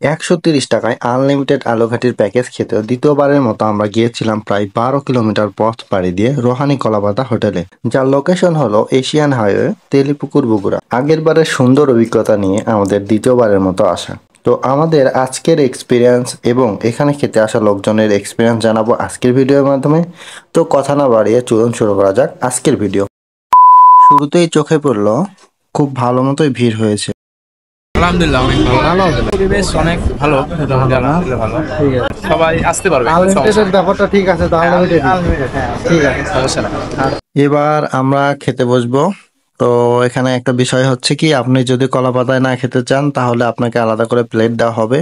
130 টাকায় unlimited আলুঘাটির package খেতেও দ্বিতীয়বারের মতো আমরা গিয়েছিলাম প্রায় 12 কিলোমিটার পথ পাড়ি দিয়ে রোহানি কলাপাতা হোটেলে, যার লোকেশন হলো এশিয়ান হাইওয়ে, তেলিপুকুর, বগুড়া। আগের বারের সুন্দর অভিজ্ঞতা নিয়ে আমাদের দ্বিতীয়বারের মতো আসা। তো আমাদের আজকের এক্সপিরিয়েন্স এবং এখানে খেতে আসা লোকজনের এক্সপিরিয়েন্স জানাবো আজকের ভিডিওর মাধ্যমে। তো কথা না বাড়িয়ে চলুন শুরু করা যাক আজকের ভিডিও। শুরুতেই চোখে পড়লো খুব ভালো মতোই ভিড় হয়েছে। আলহামদুলিল্লাহ অনেক ভালো, পরিবেশ অনেক ভালো, ভালো, ঠিক আছে, সবাই আসতে পারবে। ব্যাপারটা ঠিক আছে, ঠিক আছে, সমস্যা না। এবার আমরা খেতে বসবো। তো এখানে একটা বিষয় হচ্ছে কি, আপনি যদি কলা পাতায় না খেতে চান তাহলে আপনাকে আলাদা করে প্লেট দেওয়া হবে,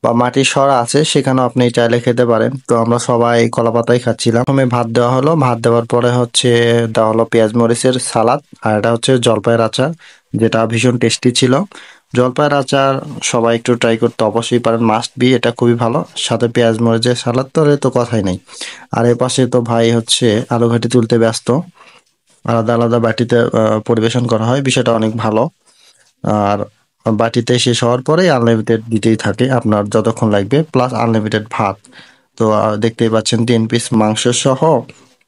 বা মাটির সরা আছে সেখানেও আপনি চাইলে খেতে পারেন। তো আমরা সবাই কলা পাতায় খাচ্ছিলাম। প্রথমে ভাত দেওয়া হলো, ভাত দেওয়ার পরে দেওয়া হলো পেঁয়াজ মরিচের সালাদ, আর এটা হচ্ছে জলপাইয়ের আচার, যেটা ভীষণ টেস্টি ছিল। জলপাইয়ের আচার সবাই একটু ট্রাই করতে অবশ্যই পারেন, মাস্ট বি, এটা খুবই ভালো। সাথে পেঁয়াজ মরিচের সালাদ তো কথাই নেই। আর এ পাশে তো ভাই আলু ঘাটি তুলতে ব্যস্ত, আলাদা আলাদা বাটিতে পরিবেশন করা হয়, বিষয়টা অনেক ভালো। আর বাটিতে শেষ হওয়ার পরে আনলিমিটেড দিতেই থাকে আপনার যতক্ষণ লাগবে, প্লাস আনলিমিটেড ভাত। তো দেখতেই পাচ্ছেন 3 পিস মাংস সহ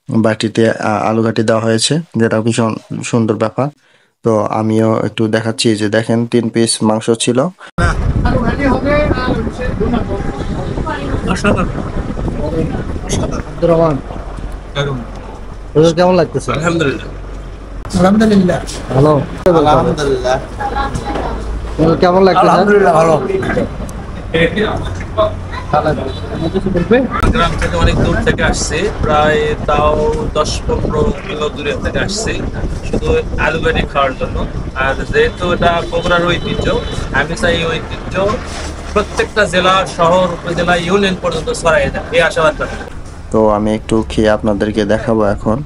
বাটিতে আলু ঘাটি দেওয়া হয়েছে, যেটা ভীষণ সুন্দর ব্যাপার। তো আমিও একটু দেখাচ্ছি, যে দেখেন 3 পিস মাংস ছিল। কেমন লাগতেছে? আলহামদুলিল্লাহ, আলহামদুলিল্লাহ ভালো। আলহামদুলিল্লাহ কেমন লাগতেছে? আলহামদুলিল্লাহ ভালো। গ্রাম থেকে অনেক দূর থেকে আসছি, প্রায় তাও 10-15 কিলো দূরে থেকে আসছি শুধু আলু ঘাটি খাওয়ার জন্য। আর যেহেতু এটা বগুড়ার ঐতিহ্য, আমি চাই এই ঐতিহ্য প্রত্যেকটা জেলা, শহর, উপজেলা, ইউনিয়ন পর্যন্ত ছড়াই যায়, এই আশাবাদ রাখি। তো আমি একটু খেয়ে আপনাদেরকে দেখাবো এখন।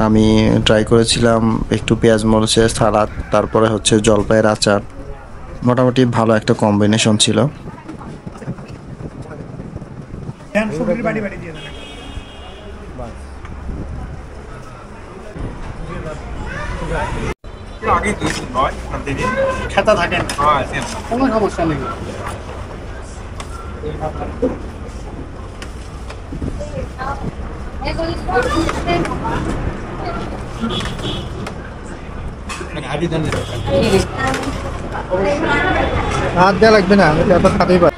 আমি ট্রাই করেছিলাম একটু পেঁয়াজ মরিচের সালাদ, তারপরে জলপাইয়ের আচার। মোটামুটি ভালো একটা কম্বিনেশন ছিল। খেতা থাকেন, কোনো সমস্যা নেই। হাত দেওয়া লাগবে না, আমি খাতেই পারি।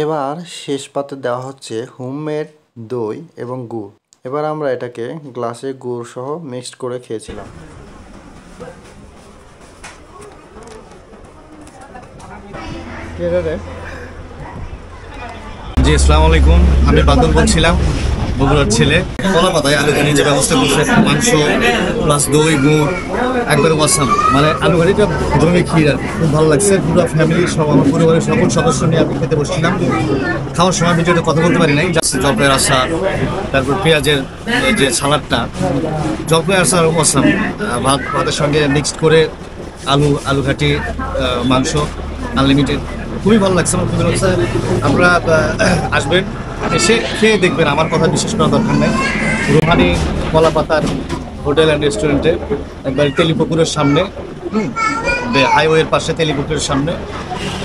এবার শেষ পাতে দেওয়া হচ্ছে হোমমেড দই এবং গুড়। এবার আমরা এটাকে গ্লাসে গুড় সহ মিক্সড করে খেয়েছিলাম। জি, আসসালামু আলাইকুম। আমি বাদল বলছিলাম, বগুড়ার ছেলে। কলা পাতায় আলু ঘাটি যে ব্যবস্থা করছে, মাংস প্লাস দই গুড়, একবারে ওয়াসাম। মানে আলু ঘাটিটা জমি ক্ষীর, আর খুব ভালো লাগছে। পুরো ফ্যামিলি সব, আমার পরিবারের সকল সদস্য নিয়ে আমি খেতে বসছিলাম। খাওয়ার সময় ভিডিওতে কথা বলতে পারি নাই, জাস্ট জলপাইয়ের আচার, তারপর পেঁয়াজের যে সালাদটা, জলপাইয়ের আচার ওয়াসাম। ভাতের সঙ্গে মিক্সড করে আলু ঘাটি, মাংস আনলিমিটেড, খুবই ভালো লাগছে। আমার খুবই লাগছে। আপনারা আসবেন, এসে খেয়ে দেখবেন, আমার কথা বিশেষ করার দরকার নেই। রোহানি কলাপাতার হোটেল অ্যান্ড রেস্টুরেন্টে, একবার তেলিপুকুরের সামনে, হাইওয়ের পাশে তেলিপুকুরের সামনে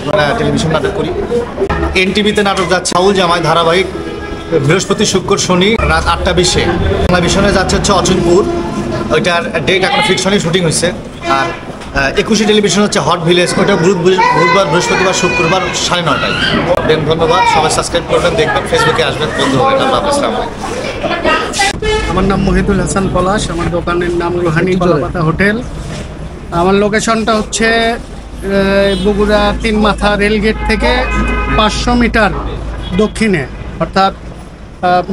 আমরা টেলিভিশন নাটক করি। এনটিভিতে নাটক যাচ্ছে আউল জামাই ধারাবাহিক, বৃহস্পতি, শুক্র, শনি রাত 8টা 20-এ। বাংলা ভিশনে যাচ্ছে অচনপুর, ওইটার ডেট এখন ফিকশনই শুটিং হয়েছে। আর 21শে টেলিভিশন হচ্ছে হট ভিলেজ, ওইটা বুধবার, বৃহস্পতিবার, শুক্রবার 9:30টায়। ধন্যবাদ, সবাই সাবস্ক্রাইব করবেন, দেখবেন, ফেসবুকে আসবেন, বন্ধু হবেন। আল্লাহ হাফেজ। আমার নাম মহিদুল হাসান পলাশ, আমার দোকানের নাম রোহানি কলাপাতা হোটেল। আমার লোকেশনটা হচ্ছে বগুড়া 3 মাথা রেলগেট থেকে 500 মিটার দক্ষিণে, অর্থাৎ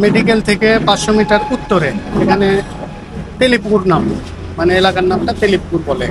মেডিকেল থেকে 500 মিটার উত্তরে। এখানে তেলিপুকুর নাম, মানে এলাকার নামটা তেলিপুকুর বলে।